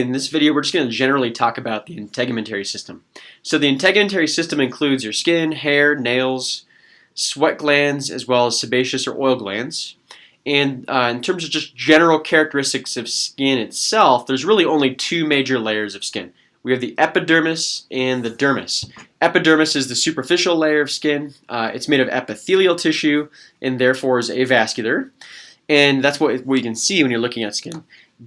In this video, we're just going to generally talk about the integumentary system. So the integumentary system includes your skin, hair, nails, sweat glands, as well as sebaceous or oil glands. And in terms of just general characteristics of skin itself, there's really only two major layers of skin. We have the epidermis and the dermis. Epidermis is the superficial layer of skin. It's made of epithelial tissue and therefore is avascular. And that's what you can see when you're looking at skin.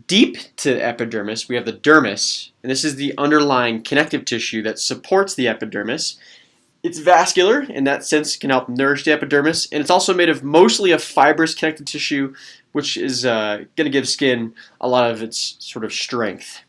Deep to epidermis, we have the dermis, and this is the underlying connective tissue that supports the epidermis. It's vascular, in that sense, can help nourish the epidermis, and it's also made of mostly a fibrous connective tissue, which is going to give skin a lot of its sort of strength.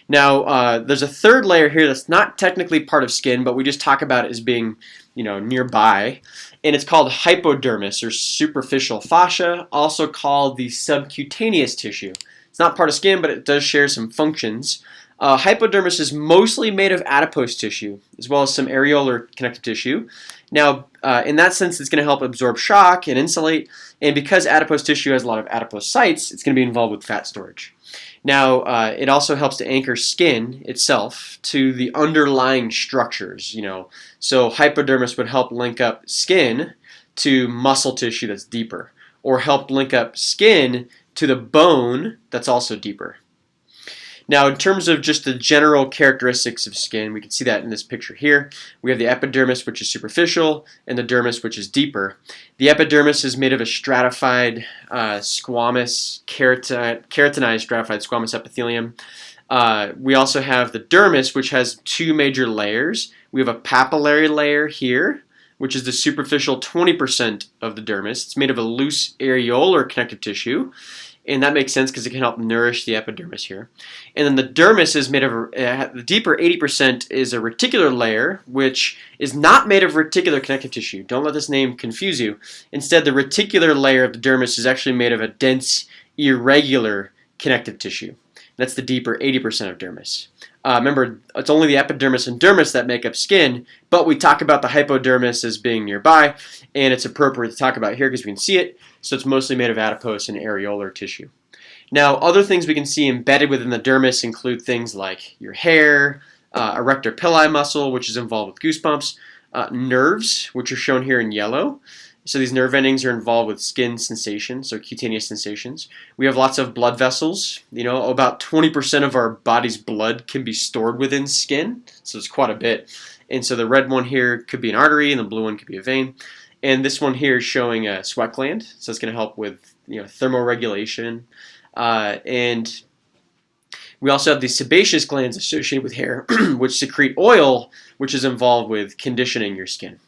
Now, there's a third layer here that's not technically part of skin, but we just talk about it as being, nearby, and it's called hypodermis, or superficial fascia, also called the subcutaneous tissue. It's not part of skin, but it does share some functions. Hypodermis is mostly made of adipose tissue, as well as some areolar connective tissue. Now, in that sense, it's going to help absorb shock and insulate, and because adipose tissue has a lot of adipocytes, it's going to be involved with fat storage. Now, it also helps to anchor skin itself to the underlying structures, So hypodermis would help link up skin to muscle tissue that's deeper, or help link up skin to the bone that's also deeper. Now, in terms of just the general characteristics of skin, we can see that in this picture here. We have the epidermis, which is superficial, and the dermis, which is deeper. The epidermis is made of a stratified squamous, keratinized stratified squamous epithelium. We also have the dermis, which has two major layers. We have a papillary layer here, which is the superficial 20% of the dermis. It's made of a loose areolar connective tissue. And that makes sense because it can help nourish the epidermis here. And then the dermis is made of, the deeper 80% is a reticular layer, which is not made of reticular connective tissue. Don't let this name confuse you. Instead, the reticular layer of the dermis is actually made of a dense, irregular connective tissue. That's the deeper 80% of dermis. Remember, it's only the epidermis and dermis that make up skin, but we talk about the hypodermis as being nearby, and it's appropriate to talk about here because we can see it. So it's mostly made of adipose and areolar tissue. Now, other things we can see embedded within the dermis include things like your hair, erector pili muscle, which is involved with goosebumps, nerves, which are shown here in yellow. So these nerve endings are involved with skin sensations, so cutaneous sensations. We have lots of blood vessels. About 20% of our body's blood can be stored within skin, so it's quite a bit. And so the red one here could be an artery, and the blue one could be a vein. And this one here is showing a sweat gland, so it's going to help with thermoregulation. And we also have the sebaceous glands associated with hair, which secrete oil, which is involved with conditioning your skin.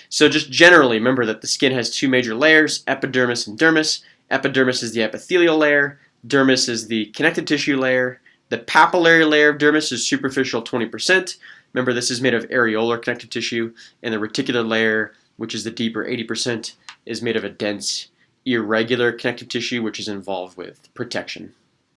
So just generally, remember that the skin has two major layers, epidermis and dermis. Epidermis is the epithelial layer. Dermis is the connective tissue layer. The papillary layer of dermis is superficial 20%. Remember, this is made of areolar connective tissue. And the reticular layer, which is the deeper 80%, is made of a dense, irregular connective tissue, which is involved with protection.